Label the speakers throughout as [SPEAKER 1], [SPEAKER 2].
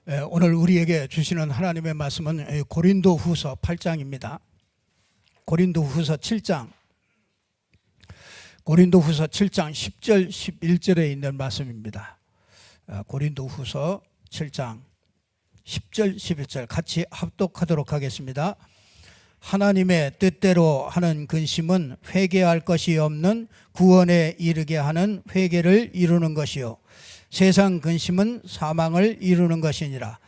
[SPEAKER 1] 오늘 우리에게 주시는 하나님의 말씀은 고린도후서 8장입니다. 고린도후서 7장 10절 11절에 있는 말씀입니다. 고린도후서 7장 10절 11절 같이 합독하도록 하겠습니다. 하나님의 뜻대로 하는 근심은 회개할 것이 없는 구원에 이르게 하는 회개를 이루는 것이요 세상 근심은 사망을 이루는 것이니라.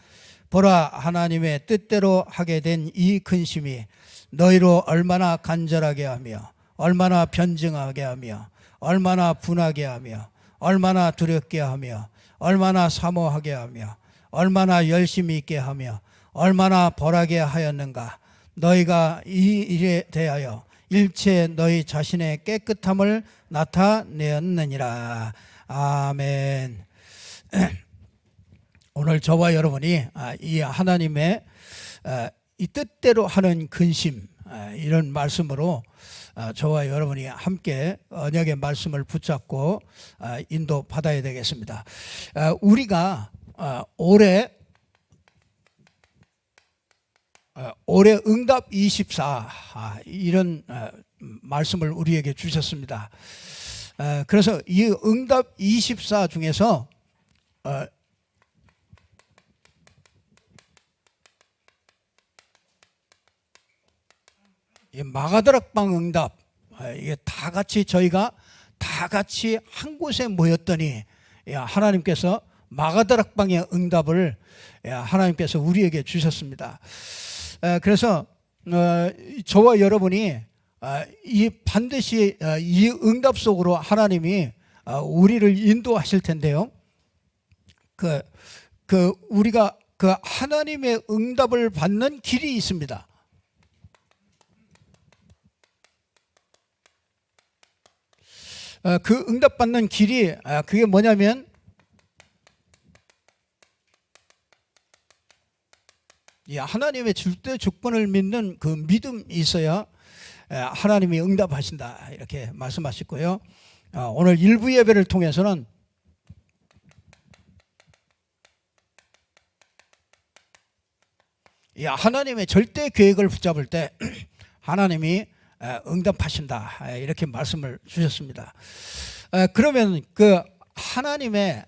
[SPEAKER 1] 보라, 하나님의 뜻대로 하게 된 이 근심이 너희로 얼마나 간절하게 하며 얼마나 변증하게 하며 얼마나 분하게 하며 얼마나 두렵게 하며 얼마나 사모하게 하며 얼마나 열심히 있게 하며 얼마나 벌하게 하였는가. 너희가 이 일에 대하여 일체 너희 자신의 깨끗함을 나타내었느니라. 아멘. 오늘 저와 여러분이 이 하나님의 이 뜻대로 하는 근심, 이런 말씀으로 저와 여러분이 함께 언약의 말씀을 붙잡고 인도받아야 되겠습니다. 우리가 올해 응답 24 이런 말씀을 우리에게 주셨습니다. 그래서 이 응답 24 중에서 이 마가다락방 응답, 이게 다 같이 저희가 다 같이 한 곳에 모였더니 하나님께서 마가다락방의 응답을 하나님께서 우리에게 주셨습니다. 그래서 저와 여러분이 이 반드시 이 응답 속으로 하나님이 우리를 인도하실 텐데요. 우리가 그 하나님의 응답을 받는 길이 있습니다. 그 응답 받는 길이 그게 뭐냐면 하나님의 절대 주권을 믿는 그 믿음이 있어야 하나님이 응답하신다, 이렇게 말씀하셨고요. 오늘 일부 예배를 통해서는 하나님의 절대 계획을 붙잡을 때 하나님이 응답하신다, 이렇게 말씀을 주셨습니다. 그러면 그 하나님의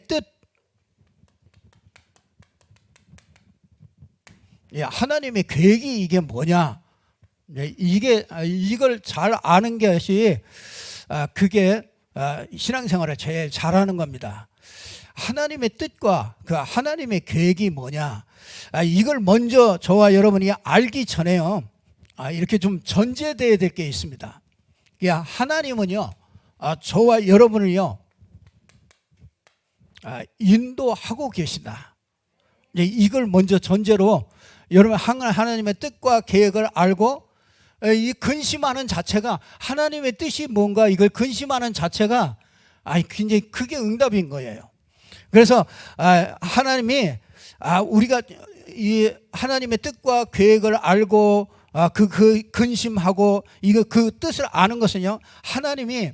[SPEAKER 1] 뜻, 하나님의 계획이 이게 뭐냐? 이걸 잘 아는 것이 그게 신앙생활을 제일 잘하는 겁니다. 하나님의 뜻과 그 하나님의 계획이 뭐냐? 이걸 먼저 저와 여러분이 알기 전에요, 이렇게 좀 전제되어야 될 게 있습니다. 하나님은요, 저와 여러분을요, 인도하고 계신다. 이걸 먼저 전제로 여러분 하나님의 뜻과 계획을 알고 이 근심하는 자체가, 하나님의 뜻이 뭔가 이걸 근심하는 자체가 굉장히 크게 응답인 거예요. 그래서 하나님이 우리가 이 하나님의 뜻과 계획을 알고 그 근심하고 이거 그 뜻을 아는 것은요, 하나님이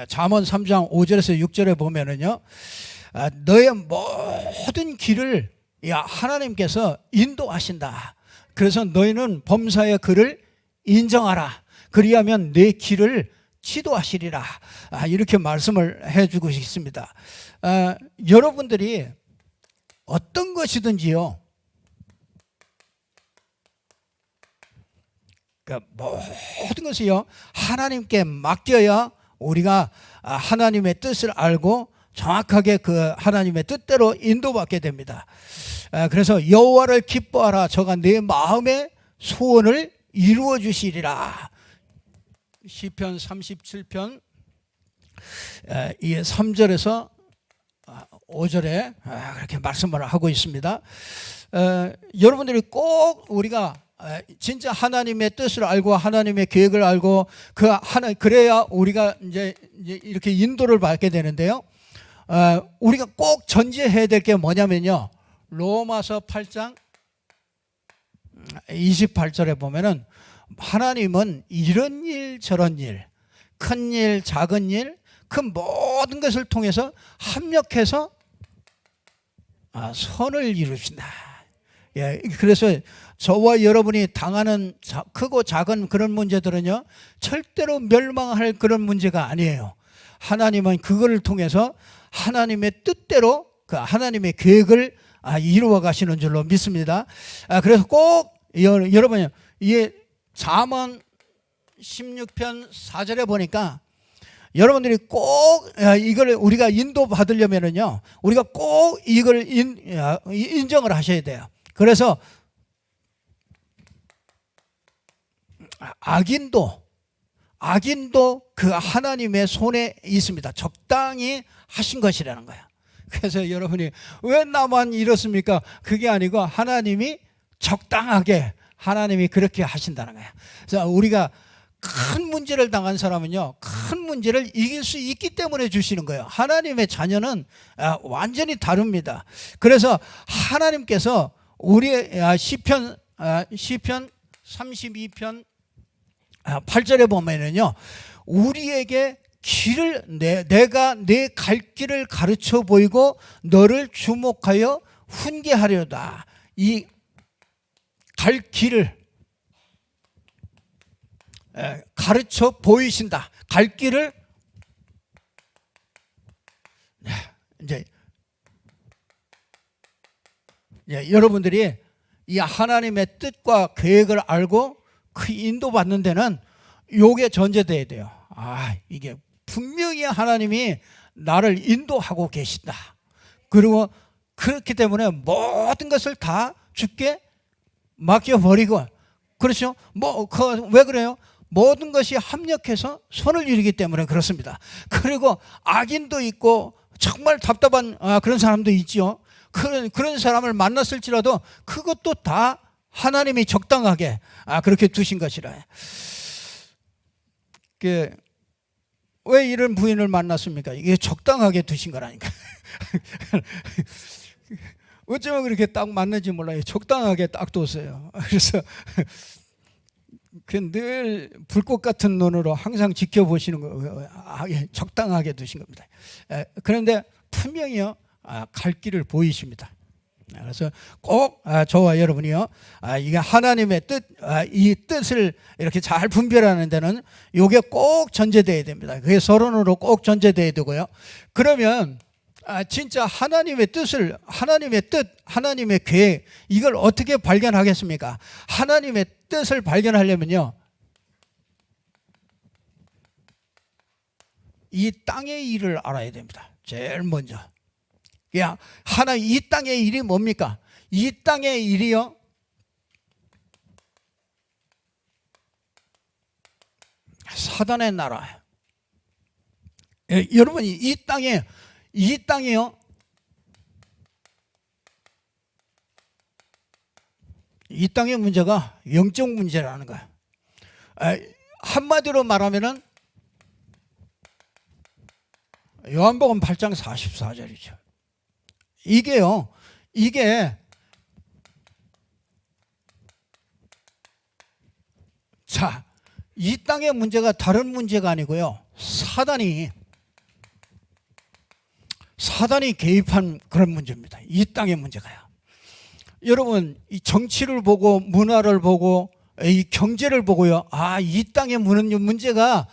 [SPEAKER 1] 잠언 3장 5절에서 6절에 보면은요, 너의 모든 길을 하나님께서 인도하신다. 그래서 너희는 범사의 그를 인정하라. 그리하면 내 길을 지도하시리라. 이렇게 말씀을 해주고 싶습니다. 여러분들이 어떤 것이든지요, 모든 것이요 하나님께 맡겨야 우리가 하나님의 뜻을 알고 정확하게 그 하나님의 뜻대로 인도받게 됩니다. 그래서 여호와를 기뻐하라. 저가 내 마음의 소원을 이루어 주시리라. 시편 37편 이 3절에서 5절에 그렇게 말씀을 하고 있습니다. 여러분들이 꼭 우리가 진짜 하나님의 뜻을 알고 하나님의 계획을 알고 그래야 우리가 이제 이렇게 인도를 받게 되는데요. 우리가 꼭 전제해야 될 게 뭐냐면요, 로마서 8장 28절에 보면은 하나님은 이런 일 저런 일, 큰 일, 작은 일, 그 모든 것을 통해서 합력해서 선을 이루신다. 예, 그래서 저와 여러분이 당하는 크고 작은 그런 문제들은요, 절대로 멸망할 그런 문제가 아니에요. 하나님은 그거를 통해서 하나님의 뜻대로 그 하나님의 계획을 이루어 가시는 줄로 믿습니다. 그래서 꼭 여러분, 이 잠언 16편 4절에 보니까 여러분들이 꼭 이걸 우리가 인도받으려면은요, 우리가 꼭 이걸 인정을 하셔야 돼요. 그래서 악인도 그 하나님의 손에 있습니다. 적당히 하신 것이라는 거예요. 그래서 여러분이 왜 나만 이렇습니까? 그게 아니고 하나님이 적당하게 하나님이 그렇게 하신다는 거예요. 그래서 우리가 큰 문제를 당한 사람은요, 큰 문제를 이길 수 있기 때문에 주시는 거예요. 하나님의 자녀는 완전히 다릅니다. 그래서 하나님께서 우리의 시편 32편 8절에 보면은요, 우리에게 길을 내가 내 갈 길을 가르쳐 보이고 너를 주목하여 훈계하려다. 이 갈 길을 가르쳐 보이신다. 갈 길을 이제 여러분들이 이 하나님의 뜻과 계획을 알고 그 인도받는 데는 요게 전제돼야 돼요. 이게 분명히 하나님이 나를 인도하고 계신다. 그리고 그렇기 때문에 모든 것을 다 주께 맡겨버리고, 그렇죠? 왜 그래요? 모든 것이 합력해서 선을 이루기 때문에 그렇습니다. 그리고 악인도 있고 정말 답답한 그런 사람도 있죠. 그런 사람을 만났을지라도 그것도 다 하나님이 적당하게 그렇게 두신 것이라. 왜 이런 부인을 만났습니까? 이게 적당하게 두신 거라니까. 어쩌면 그렇게 딱 맞는지 몰라요. 적당하게 딱 뒀어요. 그래서 늘 불꽃 같은 눈으로 항상 지켜보시는 거, 적당하게 두신 겁니다. 그런데 분명히요, 갈 길을 보이십니다. 그래서 꼭 저와 여러분이요, 이게 하나님의 뜻, 이 뜻을 이렇게 잘 분별하는 데는 이게 꼭 전제돼야 됩니다. 그게 서론으로 꼭 전제돼야 되고요. 그러면 진짜 하나님의 뜻을, 하나님의 뜻, 하나님의 계획, 이걸 어떻게 발견하겠습니까? 하나님의 뜻을 발견하려면요, 이 땅의 일을 알아야 됩니다. 제일 먼저. 이 땅의 일이 뭡니까? 이 땅의 일이요, 사단의 나라예요. 여러분이 이 땅이요, 이 땅의 문제가 영적 문제라는 거예요. 한마디로 말하면은 요한복음 8장 44절이죠. 이게 자, 이 땅의 문제가 다른 문제가 아니고요, 사단이 개입한 그런 문제입니다. 이 땅의 문제가요. 여러분, 이 정치를 보고 문화를 보고 이 경제를 보고요, 이 땅의 문제가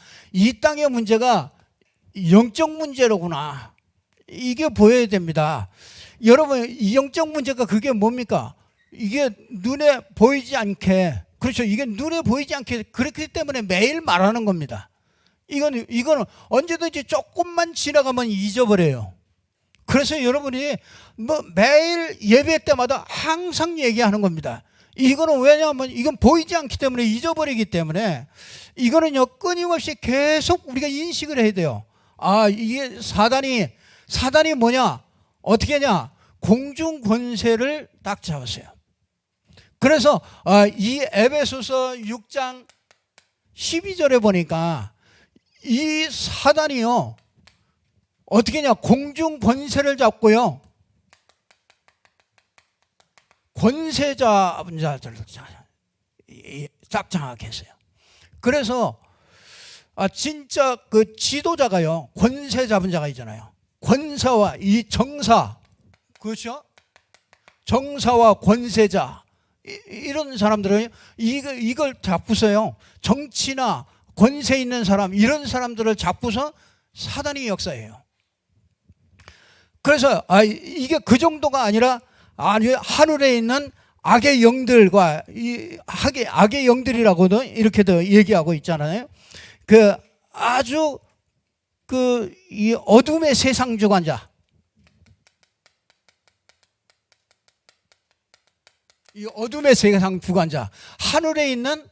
[SPEAKER 1] 영적 문제로구나, 이게 보여야 됩니다. 여러분, 이 영적 문제가 그게 뭡니까? 이게 눈에 보이지 않게, 그렇죠, 이게 눈에 보이지 않게, 그렇기 때문에 매일 말하는 겁니다. 이거는 언제든지 조금만 지나가면 잊어버려요. 그래서 여러분이 매일 예배 때마다 항상 얘기하는 겁니다. 이거는 왜냐하면 이건 보이지 않기 때문에 잊어버리기 때문에 이거는요, 끊임없이 계속 우리가 인식을 해야 돼요. 이게 사단이 뭐냐? 어떻게 하냐? 공중 권세를 딱 잡았어요. 그래서 이 에베소서 6장 12절에 보니까 이 사단이요, 어떻게 하냐? 공중 권세를 잡고요, 권세 잡은 자들을 딱 장악했어요. 그래서 진짜 그 지도자가요, 권세 잡은 자가 있잖아요. 권사와 이 정사, 그렇죠? 정사와 권세자, 이런 사람들은 이걸 잡고서요, 정치나 권세 있는 사람, 이런 사람들을 잡고서 사단이 역사해요. 그래서 이게 그 정도가 아니라 하늘에 있는 악의 영들과 이 악의 영들이라고도 이렇게도 얘기하고 있잖아요. 그 아주 이 어둠의 세상 주관자, 이 어둠의 세상 주관자, 하늘에 있는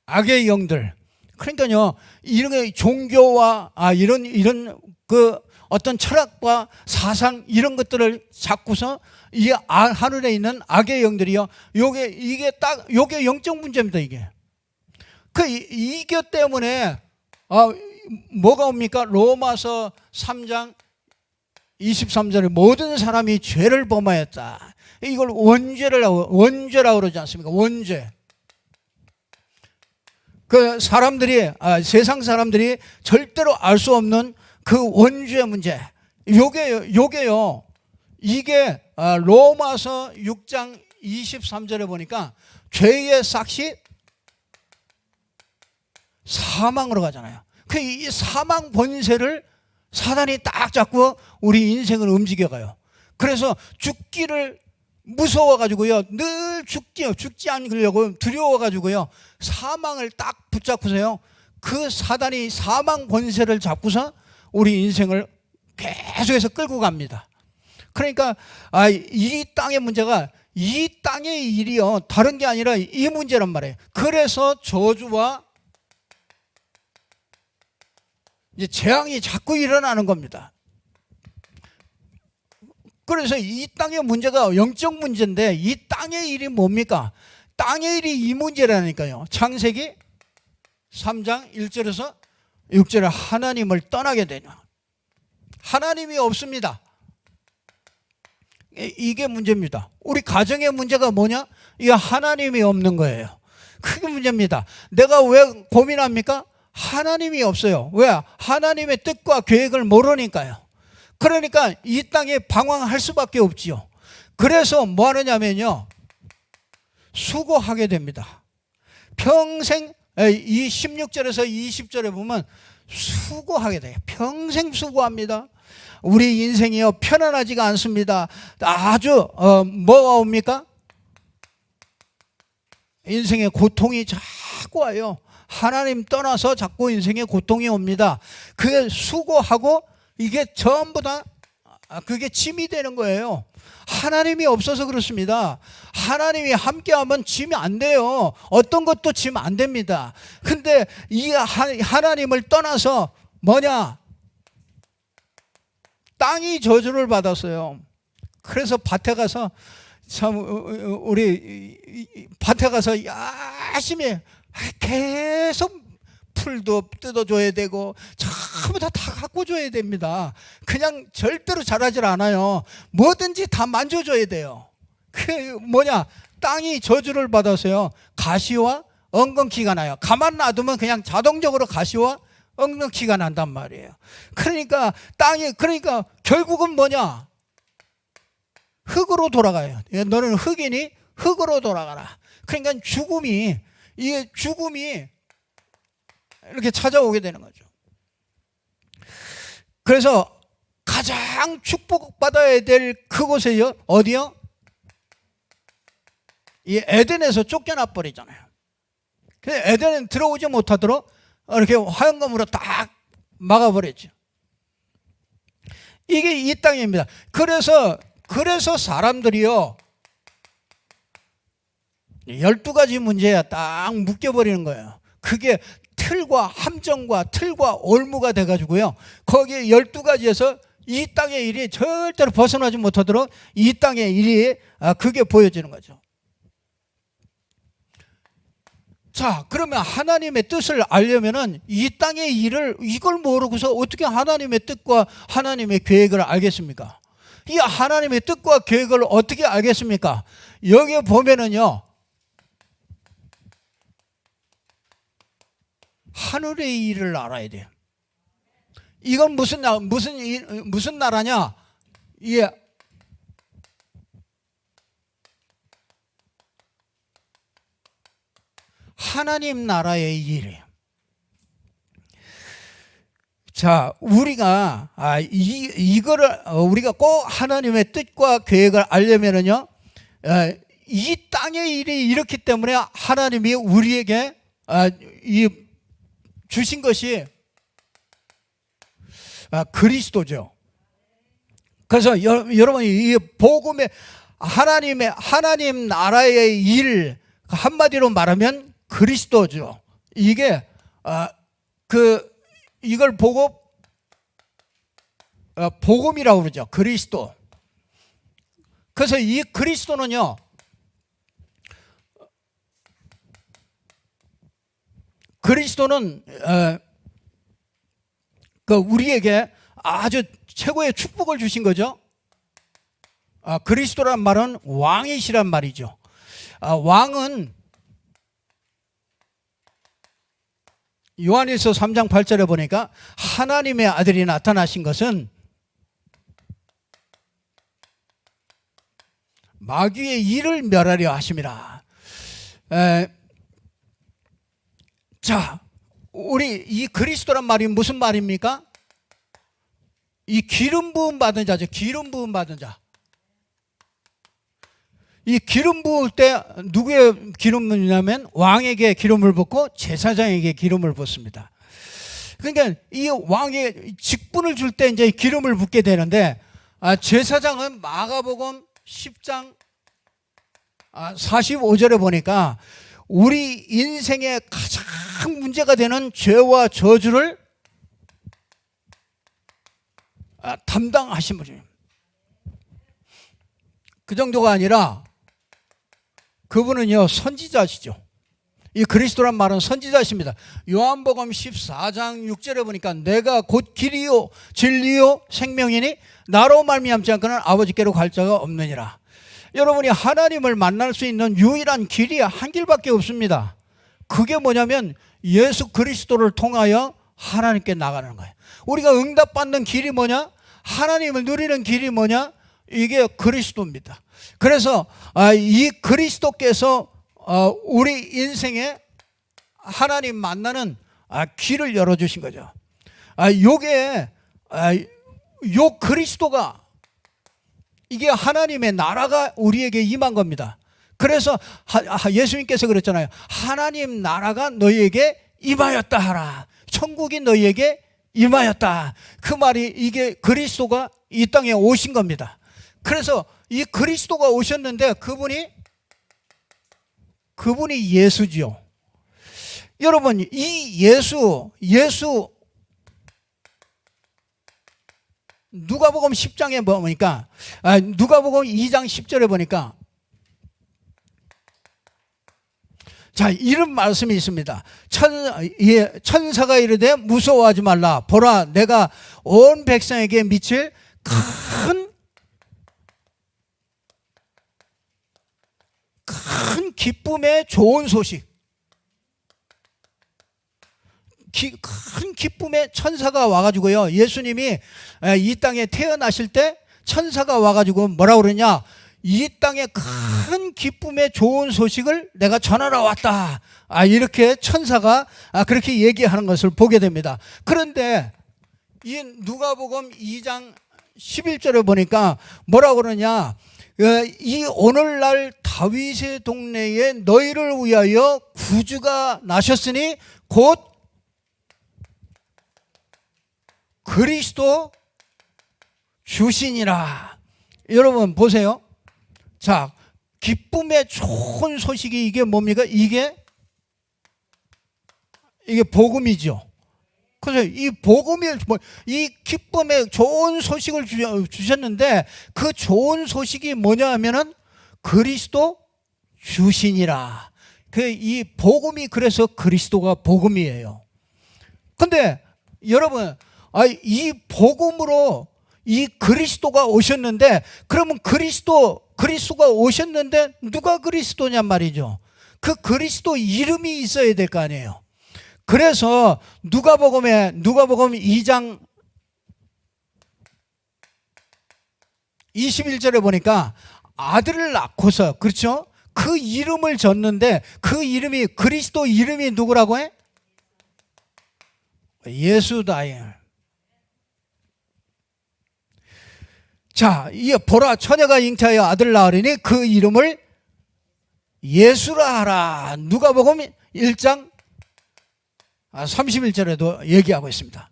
[SPEAKER 1] 악의 영들. 그러니까요, 이런 종교와 이런 그 어떤 철학과 사상, 이런 것들을 잡고서 이 하늘에 있는 악의 영들이요, 요게 영적 문제입니다. 이게 때문에 뭐가 옵니까? 로마서 3장 23절에 모든 사람이 죄를 범하였다. 이걸 원죄라고 그러지 않습니까? 원죄. 그 사람들이 세상 사람들이 절대로 알 수 없는 그 원죄의 문제. 요게요. 이게 로마서 6장 23절에 보니까 죄의 삭시 사망으로 가잖아요. 이 사망 본세를 사단이 딱 잡고 우리 인생을 움직여가요. 그래서 죽기를 무서워가지고요, 늘 죽지 않으려고 두려워가지고요, 사망을 딱 붙잡고서요, 그 사단이 사망 권세를 잡고서 우리 인생을 계속해서 끌고 갑니다. 그러니까 이 땅의 문제가, 이 땅의 일이요, 다른 게 아니라 이 문제란 말이에요. 그래서 저주와 이제 재앙이 자꾸 일어나는 겁니다. 그래서 이 땅의 문제가 영적 문제인데, 이 땅의 일이 뭡니까? 땅의 일이 이 문제라니까요. 창세기 3장 1절에서 6절에 하나님을 떠나게 되냐, 하나님이 없습니다. 이게 문제입니다. 우리 가정의 문제가 뭐냐? 이게 하나님이 없는 거예요. 그게 문제입니다. 내가 왜 고민합니까? 하나님이 없어요. 왜? 하나님의 뜻과 계획을 모르니까요. 그러니까 이 땅에 방황할 수밖에 없지요. 그래서 뭐 하느냐면요, 수고하게 됩니다. 평생, 이 16절에서 20절에 보면 수고하게 돼요. 평생 수고합니다. 우리 인생이요, 편안하지가 않습니다. 아주 뭐가 옵니까? 인생의 고통이 자꾸 와요. 하나님 떠나서 자꾸 인생에 고통이 옵니다. 그게 수고하고 이게 전부 다 그게 짐이 되는 거예요. 하나님이 없어서 그렇습니다. 하나님이 함께하면 짐이 안 돼요. 어떤 것도 짐 안 됩니다. 근데 이 하나님을 떠나서 뭐냐? 땅이 저주를 받았어요. 그래서 밭에 가서 우리 밭에 가서 열심히 계속 풀도 뜯어줘야 되고 전부 다 갖고 줘야 됩니다. 그냥 절대로 자라질 않아요. 뭐든지 다 만져줘야 돼요. 그 뭐냐? 땅이 저주를 받아서요, 가시와 엉겅퀴가 나요. 가만 놔두면 그냥 자동적으로 가시와 엉겅퀴가 난단 말이에요. 그러니까 그러니까 결국은 뭐냐? 흙으로 돌아가요. 너는 흙이니 흙으로 돌아가라. 그러니까 죽음이 이렇게 찾아오게 되는 거죠. 그래서 가장 축복받아야 될 그곳에요, 어디요? 이 에덴에서 쫓겨나 버리잖아요. 그래서 에덴에 들어오지 못하도록 이렇게 화영검으로 딱 막아버렸죠. 이게 이 땅입니다. 그래서 사람들이요, 12가지 문제야 딱 묶여버리는 거예요. 그게 틀과 함정과 틀과 올무가 돼가지고요, 거기에 12가지에서 이 땅의 일이 절대로 벗어나지 못하도록 이 땅의 일이 그게 보여지는 거죠. 자, 그러면 하나님의 뜻을 알려면은 이 땅의 일을 이걸 모르고서 어떻게 하나님의 뜻과 하나님의 계획을 알겠습니까? 이 하나님의 뜻과 계획을 어떻게 알겠습니까? 여기에 보면은요, 하늘의 일을 알아야 돼요. 이건 무슨 나라냐? 예. 하나님 나라의 일이에요. 자, 우리가 이거를 우리가 꼭 하나님의 뜻과 계획을 알려면은요, 이 땅의 일이 이렇기 때문에 하나님이 우리에게 주신 것이 그리스도죠. 그래서 여러분이 이 복음의 하나님 나라의 일, 한마디로 말하면 그리스도죠. 이게 이걸 보고 복음이라고 그러죠. 그리스도. 그래서 이 그리스도는요, 그리스도는 우리에게 아주 최고의 축복을 주신 거죠. 그리스도란 말은 왕이시란 말이죠. 왕은 요한일서 3장 8절에 보니까 하나님의 아들이 나타나신 것은 마귀의 일을 멸하려 하심이라. 자, 우리 이 그리스도란 말이 무슨 말입니까? 이 기름 부음 받은 자죠. 기름 부음 받은 자. 이 기름 부을 때 누구의 기름을 붓냐면 왕에게 기름을 붓고 제사장에게 기름을 붓습니다. 그러니까 이 왕의 직분을 줄 때 이제 기름을 붓게 되는데, 제사장은 마가복음 10장 45절에 보니까 우리 인생의 가장 문제가 되는 죄와 저주를 담당하신 분이에요. 그 정도가 아니라 그분은요, 선지자시죠. 이 그리스도란 말은 선지자십니다. 요한복음 14장 6절에 보니까 내가 곧 길이요 진리요 생명이니 나로 말미암지 않고는 아버지께로 갈 자가 없느니라. 여러분이 하나님을 만날 수 있는 유일한 길이 한 길밖에 없습니다. 그게 뭐냐면 예수 그리스도를 통하여 하나님께 나가는 거예요. 우리가 응답받는 길이 뭐냐? 하나님을 누리는 길이 뭐냐? 이게 그리스도입니다. 그래서 이 그리스도께서 우리 인생에 하나님 만나는 길을 열어주신 거죠. 요게 요 그리스도가, 이게 하나님의 나라가 우리에게 임한 겁니다. 그래서 예수님께서 그랬잖아요. 하나님 나라가 너희에게 임하였다 하라. 천국이 너희에게 임하였다. 그 말이, 이게 그리스도가 이 땅에 오신 겁니다. 그래서 이 그리스도가 오셨는데 그분이 예수지요. 여러분, 이 예수 누가복음 10장에 보니까, 누가복음 2장 10절에 보니까, 자, 이런 말씀이 있습니다. 천사가 이르되 무서워하지 말라. 보라, 내가 온 백성에게 미칠 큰 기쁨의 좋은 소식, 큰 기쁨의 천사가 와가지고요, 예수님이 이 땅에 태어나실 때 천사가 와가지고 뭐라고 그러냐, 이 땅에 큰 기쁨의 좋은 소식을 내가 전하러 왔다. 이렇게 천사가 그렇게 얘기하는 것을 보게 됩니다. 그런데 이 누가복음 2장 11절에 보니까 뭐라고 그러냐, 이 오늘날 다윗의 동네에 너희를 위하여 구주가 나셨으니 곧 그리스도 주시니라. 여러분 보세요. 자, 기쁨의 좋은 소식이 이게 뭡니까? 이게 복음이죠. 그래서 이 복음이, 이 기쁨의 좋은 소식을 주셨는데, 그 좋은 소식이 뭐냐 하면은 그리스도 주시니라. 이 복음이, 그래서 그리스도가 복음이에요. 근데 여러분, 이 복음으로 이 그리스도가 오셨는데, 그러면 그리스도가 오셨는데 누가 그리스도냔 말이죠. 그 그리스도 이름이 있어야 될 거 아니에요. 그래서 누가복음 2장 21절에 보니까 아들을 낳고서, 그렇죠? 그 이름을 줬는데 그 이름이, 그리스도 이름이 누구라고 해? 예수다잉. 자, 이에 보라, 처녀가 잉태하여 아들 낳으리니 그 이름을 예수라 하라. 누가복음 1장 31절에도 얘기하고 있습니다.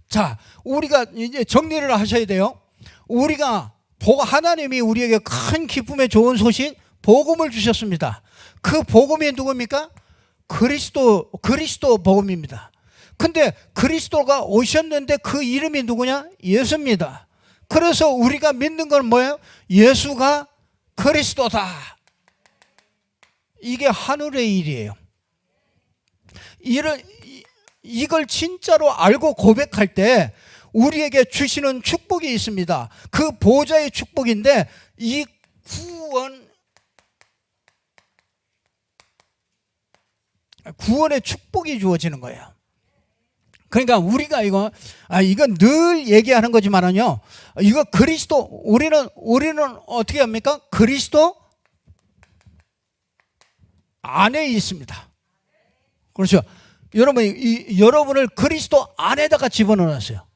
[SPEAKER 1] 자, 우리가 이제 정리를 하셔야 돼요. 우리가 하나님이 우리에게 큰 기쁨의 좋은 소식, 복음을 주셨습니다. 그 복음이 누굽니까? 그리스도 복음입니다. 근데 그리스도가 오셨는데 그 이름이 누구냐? 예수입니다. 그래서 우리가 믿는 건 뭐예요? 예수가 그리스도다. 이게 하늘의 일이에요. 이걸 진짜로 알고 고백할 때 우리에게 주시는 축복이 있습니다. 그 보좌의 축복인데, 이 구원의 축복이 주어지는 거예요. 그러니까 우리가 이건 늘 얘기하는 거지만은요, 이거 그리스도, 우리는 어떻게 합니까? 그리스도 안에 있습니다. 그렇죠? 여러분을 그리스도 안에다가 집어넣었어요.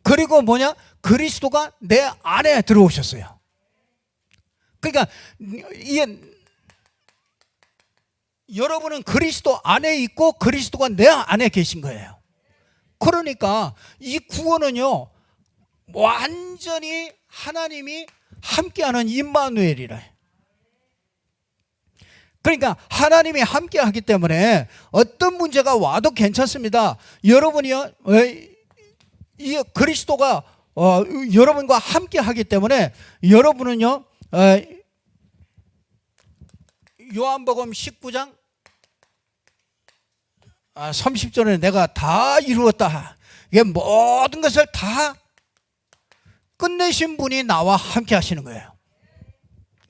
[SPEAKER 1] 그리고 뭐냐? 그리스도가 내 안에 들어오셨어요. 그러니까 여러분은 그리스도 안에 있고 그리스도가 내 안에 계신 거예요. 그러니까 이 구원은요, 완전히 하나님이 함께하는 임마누엘이라. 그러니까 하나님이 함께하기 때문에 어떤 문제가 와도 괜찮습니다. 여러분이요, 이 그리스도가 여러분과 함께하기 때문에 여러분은요, 요한복음 19장 30절에 내가 다 이루었다. 이게 모든 것을 다 끝내신 분이 나와 함께 하시는 거예요.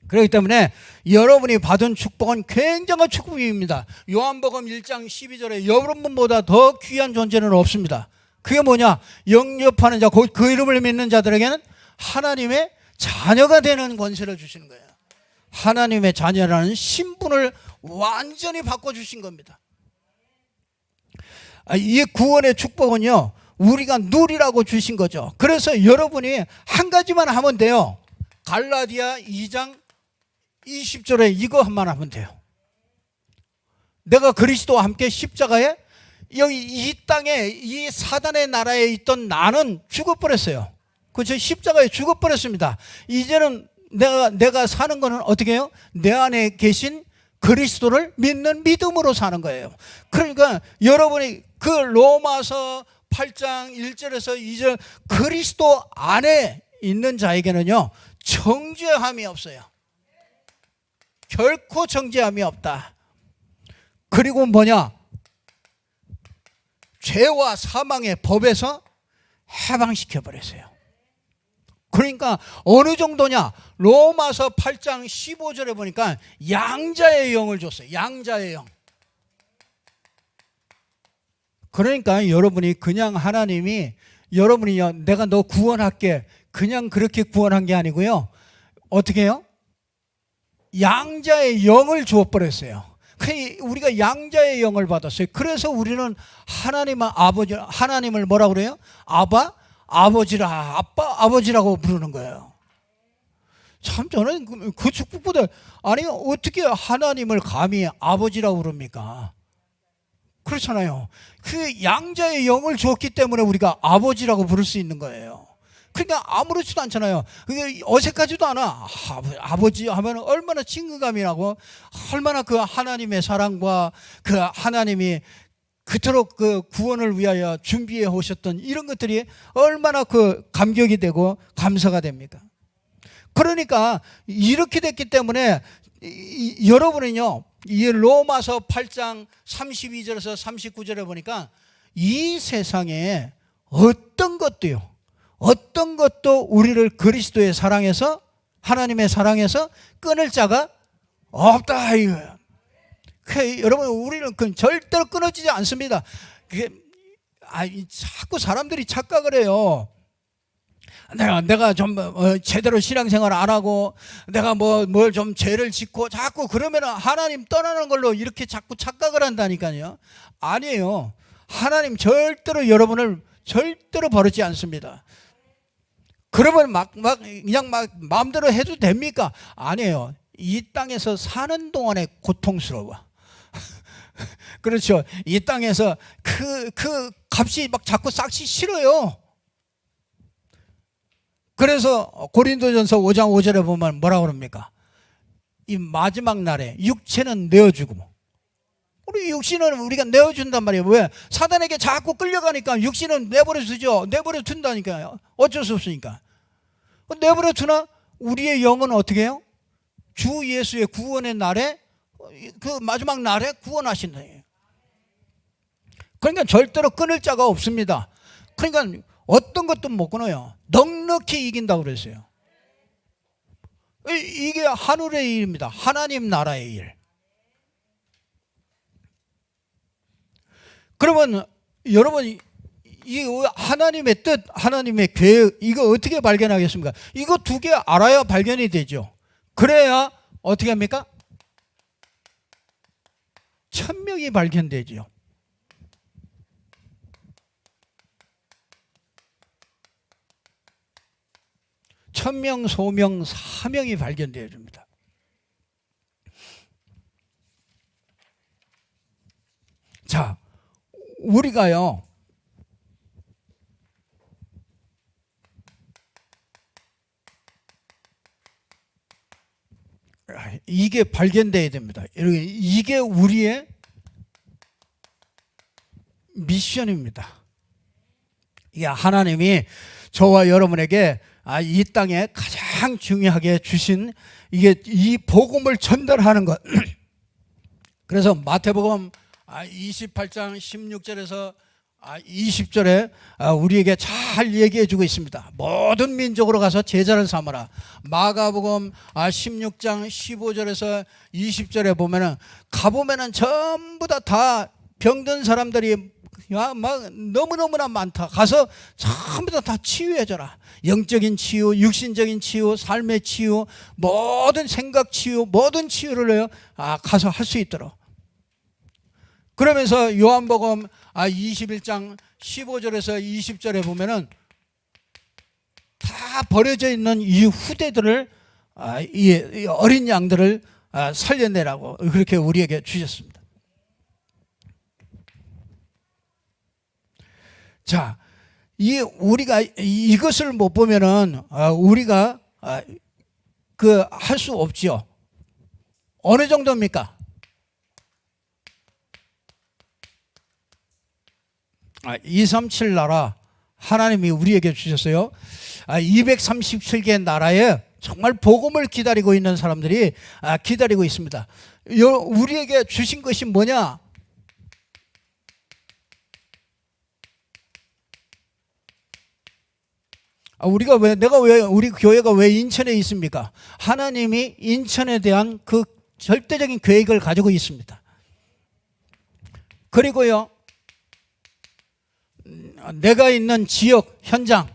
[SPEAKER 1] 그렇기 때문에 여러분이 받은 축복은 굉장한 축복입니다. 요한복음 1장 12절에 여러분보다 더 귀한 존재는 없습니다. 그게 뭐냐? 영접하는 자, 곧 그 이름을 믿는 자들에게는 하나님의 자녀가 되는 권세를 주시는 거예요. 하나님의 자녀라는 신분을 완전히 바꿔주신 겁니다. 이 구원의 축복은요, 우리가 누리라고 주신 거죠. 그래서 여러분이 한 가지만 하면 돼요. 갈라디아 2장 20절에 이거 한번 하면 돼요. 내가 그리스도와 함께 십자가에, 여기 이 땅에, 이 사단의 나라에 있던 나는 죽어버렸어요. 그렇죠? 십자가에 죽어버렸습니다. 이제는 내가 사는 거는 어떻게 해요? 내 안에 계신 그리스도를 믿는 믿음으로 사는 거예요. 그러니까 여러분이 그 로마서 8장 1절에서 2절, 그리스도 안에 있는 자에게는요, 정죄함이 없어요. 결코 정죄함이 없다. 그리고 뭐냐? 죄와 사망의 법에서 해방시켜버렸어요. 그러니까 어느 정도냐? 로마서 8장 15절에 보니까 양자의 영을 줬어요. 양자의 영. 그러니까 여러분이 그냥 하나님이, 여러분이요, 내가 너 구원할게, 그냥 그렇게 구원한 게 아니고요, 어떻게 해요? 양자의 영을 주어버렸어요. 우리가 양자의 영을 받았어요. 그래서 우리는 하나님을 뭐라고 그래요? 아버지라, 아버지라고 부르는 거예요. 참, 저는 그 축복보다, 아니, 어떻게 하나님을 감히 아버지라고 부릅니까? 그렇잖아요. 그 양자의 영을 주었기 때문에 우리가 아버지라고 부를 수 있는 거예요. 그러니까 아무렇지도 않잖아요. 그게 어색하지도 않아. 아버지 하면 얼마나 친근감이 나고, 얼마나 그 하나님의 사랑과 그 하나님이 그토록 그 구원을 위하여 준비해 오셨던 이런 것들이 얼마나 그 감격이 되고 감사가 됩니까? 그러니까 이렇게 됐기 때문에 여러분은요, 이 로마서 8장 32절에서 39절에 보니까 이 세상에 어떤 것도 우리를 그리스도의 사랑에서, 하나님의 사랑에서 끊을 자가 없다 이거예요. 여러분, 우리는 절대로 끊어지지 않습니다. 그게 자꾸 사람들이 착각을 해요. 내가 좀 제대로 신앙생활 안 하고 내가 뭘 좀 죄를 짓고 자꾸 그러면 하나님 떠나는 걸로 이렇게 자꾸 착각을 한다니까요. 아니에요. 하나님 절대로 여러분을 절대로 버리지 않습니다. 그러면 그냥 마음대로 해도 됩니까? 아니에요. 이 땅에서 사는 동안에 고통스러워. 그렇죠. 이 땅에서 그 값이 자꾸 싹시 싫어요. 그래서 고린도전서 5장 5절에 보면 뭐라고 그럽니까? 이 마지막 날에 육체는 내어주고, 우리 육신은 우리가 내어준단 말이에요. 왜? 사단에게 자꾸 끌려가니까 육신은 내버려 두죠. 내버려 둔다니까요. 어쩔 수 없으니까. 내버려 두나 우리의 영은 어떻게 해요? 주 예수의 구원의 날에, 그 마지막 날에 구원하신다. 그러니까 절대로 끊을 자가 없습니다. 그러니까 어떤 것도 못 끊어요. 넉넉히 이긴다고 그랬어요. 이게 하늘의 일입니다. 하나님 나라의 일. 그러면 여러분, 이 하나님의 뜻, 하나님의 계획, 이거 어떻게 발견하겠습니까? 이거 두 개 알아야 발견이 되죠. 그래야 어떻게 합니까? 천명이 발견되죠. 천명, 소명, 사명이 발견되어 줍니다. 자, 우리가요, 이게 발견되어야 됩니다. 이게 우리의 미션입니다. 이게 하나님이 저와 여러분에게 이 땅에 가장 중요하게 주신 이게 이 복음을 전달하는 것. 그래서 마태복음 28장 16절에서 20절에 우리에게 잘 얘기해 주고 있습니다. 모든 민족으로 가서 제자를 삼아라. 마가복음 16장 15절에서 20절에 보면은 가보면은 전부 다 병든 사람들이 막 너무너무나 많다. 가서 전부 다 치유해줘라. 영적인 치유, 육신적인 치유, 삶의 치유, 모든 생각 치유, 모든 치유를 해요. 가서 할 수 있도록. 그러면서 요한복음 21장 15절에서 20절에 보면은 다 버려져 있는 이 후대들을, 이 어린 양들을 살려내라고 그렇게 우리에게 주셨습니다. 자, 우리가 이것을 못 보면은 우리가 할 수 없죠. 어느 정도입니까? 237 나라 하나님이 우리에게 주셨어요. 237개 나라에 정말 복음을 기다리고 있는 사람들이 기다리고 있습니다. 우리에게 주신 것이 뭐냐? 우리 교회가 왜 인천에 있습니까? 하나님이 인천에 대한 그 절대적인 계획을 가지고 있습니다. 그리고요, 내가 있는 지역, 현장,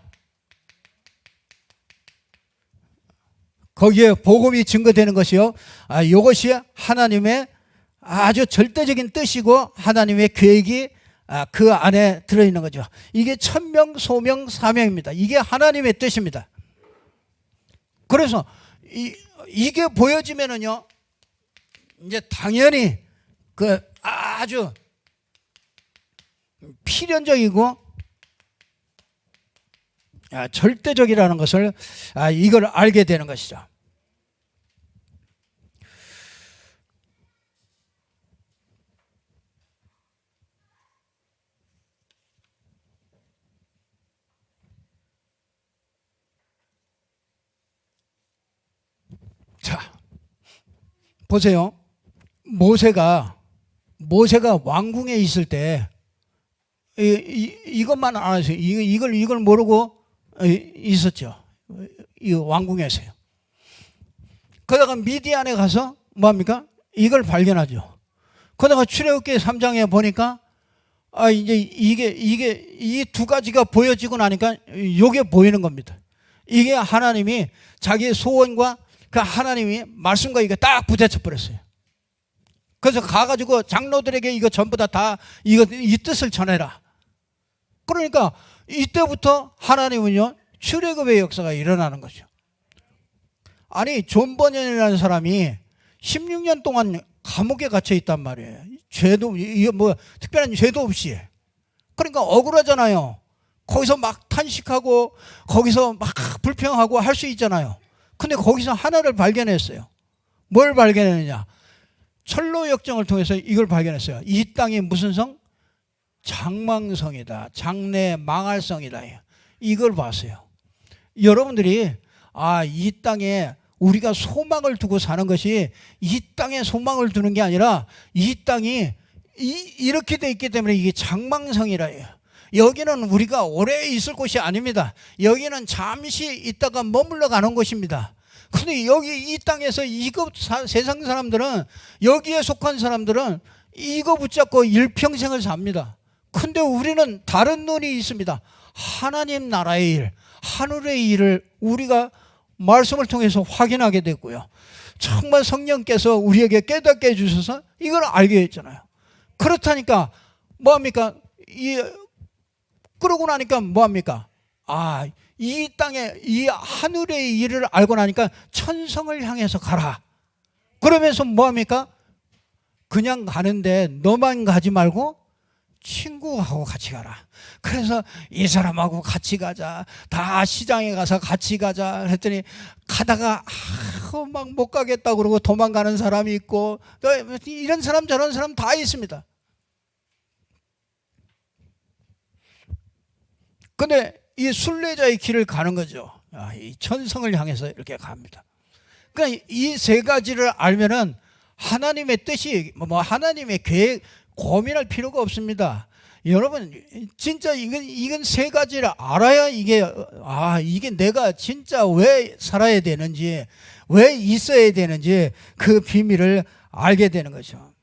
[SPEAKER 1] 거기에 복음이 증거되는 것이요, 이것이 하나님의 아주 절대적인 뜻이고 하나님의 계획이 그 안에 들어있는 거죠. 이게 천명, 소명, 사명입니다. 이게 하나님의 뜻입니다. 그래서 이게 보여지면은요, 이제 당연히 그 아주 필연적이고 절대적이라는 것을 이걸 알게 되는 것이죠. 자, 보세요. 모세가 왕궁에 있을 때 이것만 알았어요. 이걸 모르고 있었죠. 이 왕궁에서요. 그러다가 미디안에 가서 뭐합니까? 이걸 발견하죠. 그러다가 출애굽기 3장에 보니까 이제 이 두 가지가 보여지고 나니까 요게 보이는 겁니다. 이게 하나님이 자기의 소원과 그 하나님이 말씀과 이게 딱 부딪혀 버렸어요. 그래서 가가지고 장로들에게 이거 전부 다 이 뜻을 전해라. 그러니까 이때부터 하나님은요, 출애굽의 역사가 일어나는 거죠. 아니, 존 버년이라는 사람이 16년 동안 감옥에 갇혀 있단 말이에요. 죄도, 이게 뭐, 특별한 죄도 없이. 그러니까 억울하잖아요. 거기서 막 탄식하고, 거기서 막 불평하고 할 수 있잖아요. 근데 거기서 하나를 발견했어요. 뭘 발견했느냐? 철로 역정을 통해서 이걸 발견했어요. 이 땅이 무슨 성? 장망성이다. 장래 망할 성이다. 이걸 봤어요. 여러분들이, 이 땅에 우리가 소망을 두고 사는 것이 이 땅에 소망을 두는 게 아니라 이 땅이 이렇게 돼 있기 때문에 이게 장망성이라 해요. 여기는 우리가 오래 있을 곳이 아닙니다. 여기는 잠시 있다가 머물러 가는 곳입니다. 근데 여기 이 땅에서 세상 사람들은, 여기에 속한 사람들은 이거 붙잡고 일평생을 삽니다. 근데 우리는 다른 눈이 있습니다. 하나님 나라의 일, 하늘의 일을 우리가 말씀을 통해서 확인하게 됐고요. 정말 성령께서 우리에게 깨닫게 해주셔서 이걸 알게 했잖아요. 그렇다니까 뭐합니까? 그러고 나니까 뭐합니까? 이 땅에 이 하늘의 일을 알고 나니까 천성을 향해서 가라. 그러면서 뭐합니까? 그냥 가는데 너만 가지 말고 친구하고 같이 가라. 그래서 이 사람하고 같이 가자. 다 시장에 가서 같이 가자. 그랬더니 가다가 막 못 가겠다 그러고 도망가는 사람이 있고, 이런 사람 저런 사람 다 있습니다. 근데 이 순례자의 길을 가는 거죠. 이 천성을 향해서 이렇게 갑니다. 그러니까 이 세 가지를 알면은 하나님의 뜻이 하나님의 계획 고민할 필요가 없습니다. 여러분, 진짜 이건 세 가지를 알아야 이게 내가 진짜 왜 살아야 되는지, 왜 있어야 되는지 그 비밀을 알게 되는 거죠.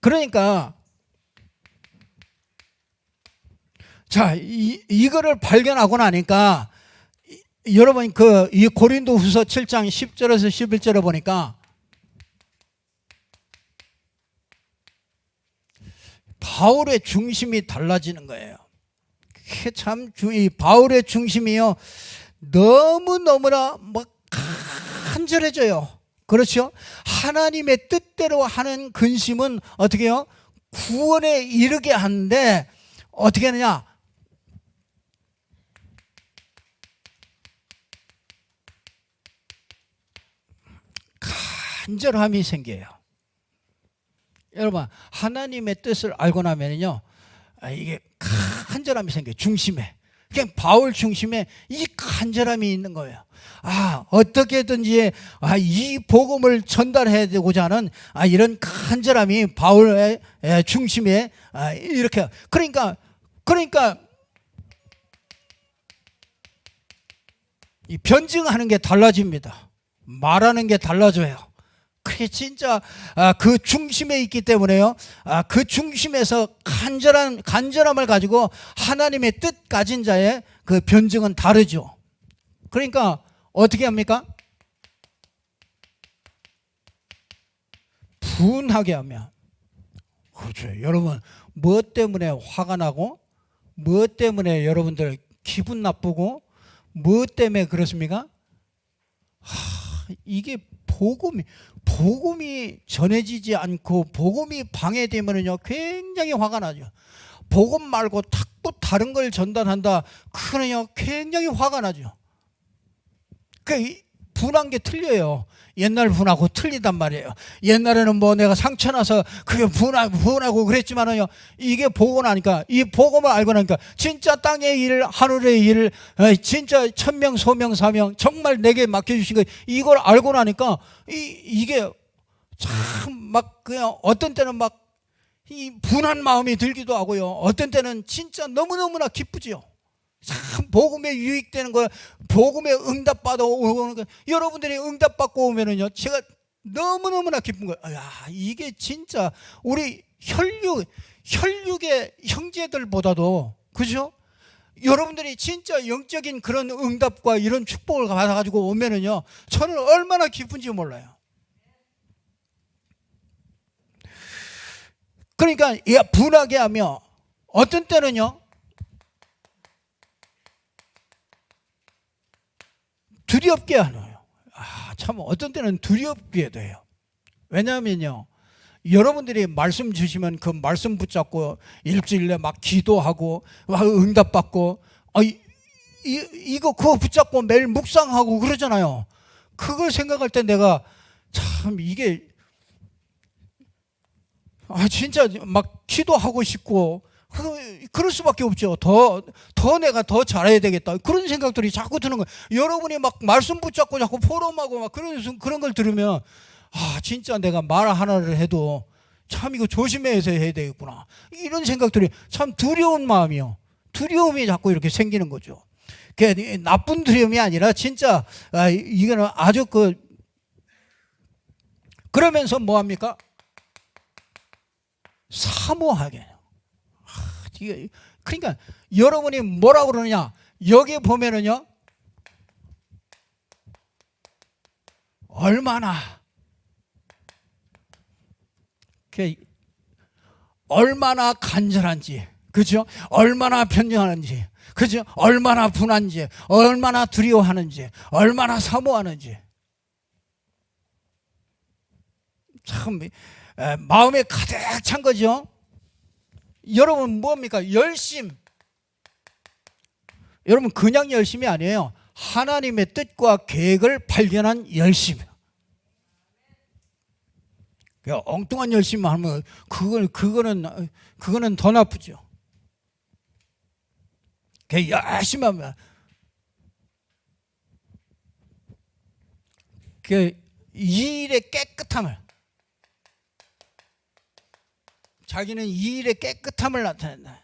[SPEAKER 1] 그러니까 자, 이거를 발견하고 나니까 여러분 이 고린도후서 7장 10절에서 11절에 보니까 바울의 중심이 달라지는 거예요. 참 이 바울의 중심이요, 너무너무나 간절해져요. 그렇죠? 하나님의 뜻대로 하는 근심은 어떻게 해요? 구원에 이르게 하는데 어떻게 하느냐? 간절함이 생겨요. 여러분, 하나님의 뜻을 알고 나면요, 이게 간절함이 생겨요. 중심에. 그냥 바울 중심에 이 간절함이 있는 거예요. 어떻게든지 이 복음을 전달해야 되고자 하는 이런 간절함이 바울의 중심에 이렇게. 그러니까 이 변증하는 게 달라집니다. 말하는 게 달라져요. 그게 진짜 그 중심에 있기 때문에요. 그 중심에서 간절함을 가지고 하나님의 뜻 가진 자의 그 변증은 다르죠. 그러니까 어떻게 합니까? 분하게 하면. 그렇죠. 여러분, 무엇 때문에 화가 나고, 무엇 때문에 여러분들 기분 나쁘고, 무엇 때문에 그렇습니까? 이게 복음이 전해지지 않고 복음이 방해되면요 굉장히 화가 나죠. 복음 말고 자꾸 다른 걸 전달한다, 그러면요 굉장히 화가 나죠. 그 분한 게 틀려요. 옛날 분하고 틀리단 말이에요. 옛날에는 내가 상처 나서 그게 분하고 그랬지만은요, 이게 보고 나니까, 이 복음을 알고 나니까 진짜 땅의 일, 하늘의 일, 진짜 천명, 소명, 사명 정말 내게 맡겨주신 거, 이걸 알고 나니까 이게 참 그냥 어떤 때는 이 분한 마음이 들기도 하고요. 어떤 때는 진짜 너무너무나 기쁘지요. 참 복음에 유익되는 거, 복음에 응답받아 오는 거, 여러분들이 응답받고 오면은요, 제가 너무너무나 기쁜 거예요. 이게 진짜 우리 혈육의 형제들보다도, 그죠? 여러분들이 진짜 영적인 그런 응답과 이런 축복을 받아가지고 오면은요, 저는 얼마나 기쁜지 몰라요. 그러니까 분하게 하며 어떤 때는요, 두렵게 하네요. 참 어떤 때는 두렵게 돼요. 왜냐하면요, 여러분들이 말씀 주시면 그 말씀 붙잡고 일주일에 막 기도하고 막 응답받고 이거 그거 붙잡고 매일 묵상하고 그러잖아요. 그걸 생각할 때 내가 참 이게 진짜 막 기도하고 싶고 그럴 수밖에 없죠. 더 내가 더 잘해야 되겠다, 그런 생각들이 자꾸 드는 거예요. 여러분이 막 말씀 붙잡고 자꾸 포럼하고 막 그런 걸 들으면 진짜 내가 말 하나를 해도 참 이거 조심해서 해야 되겠구나, 이런 생각들이, 참 두려운 마음이요, 두려움이 자꾸 이렇게 생기는 거죠. 그게 나쁜 두려움이 아니라 진짜 이거는 아주 그러면서 뭐합니까? 사모하게. 그러니까 여러분이 뭐라고 그러느냐, 여기 보면은요, 얼마나 간절한지, 그죠? 얼마나 변명하는지, 그죠? 얼마나 분한지, 얼마나 두려워하는지, 얼마나 사모하는지, 참 마음에 가득 찬 거죠. 여러분 뭡니까? 열심. 여러분 그냥 열심이 아니에요. 하나님의 뜻과 계획을 발견한 열심. 엉뚱한 열심만 하면 그거는 더 나쁘죠. 열심히 하면 이 일의 깨끗함을, 자기는 이 일의 깨끗함을 나타낸다.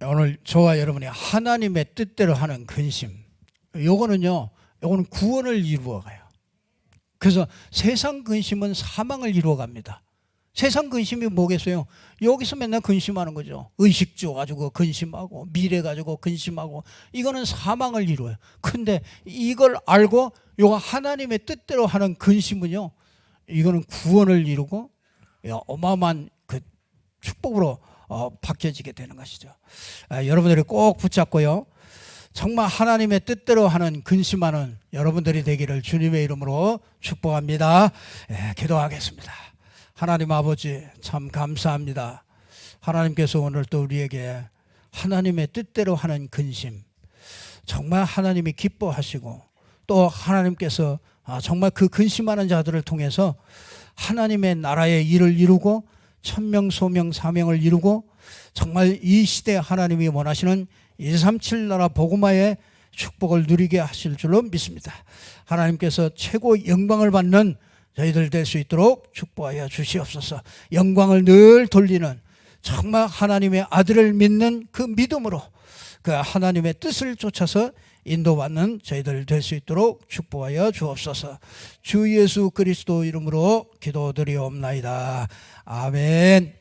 [SPEAKER 1] 오늘 저와 여러분이 하나님의 뜻대로 하는 근심, 요거는 구원을 이루어가요. 그래서 세상 근심은 사망을 이루어갑니다. 세상 근심이 뭐겠어요? 여기서 맨날 근심하는 거죠. 의식주 가지고 근심하고 미래 가지고 근심하고, 이거는 사망을 이루어요. 근데 이걸 알고 요거 하나님의 뜻대로 하는 근심은요, 이거는 구원을 이루고 어마어마한 그 축복으로 바뀌어지게 되는 것이죠. 여러분들이 꼭 붙잡고요, 정말 하나님의 뜻대로 하는 근심하는 여러분들이 되기를 주님의 이름으로 축복합니다. 기도하겠습니다. 하나님 아버지, 참 감사합니다. 하나님께서 오늘 또 우리에게 하나님의 뜻대로 하는 근심, 정말 하나님이 기뻐하시고, 또 하나님께서 정말 그 근심하는 자들을 통해서 하나님의 나라의 일을 이루고 천명 소명 사명을 이루고, 정말 이 시대에 하나님이 원하시는 237 나라 복음화의 축복을 누리게 하실 줄로 믿습니다. 하나님께서 최고 영광을 받는 저희들 될 수 있도록 축복하여 주시옵소서. 영광을 늘 돌리는, 정말 하나님의 아들을 믿는 그 믿음으로 그 하나님의 뜻을 쫓아서 인도받는 저희들 될 수 있도록 축복하여 주옵소서. 주 예수 그리스도 이름으로 기도드리옵나이다. 아멘.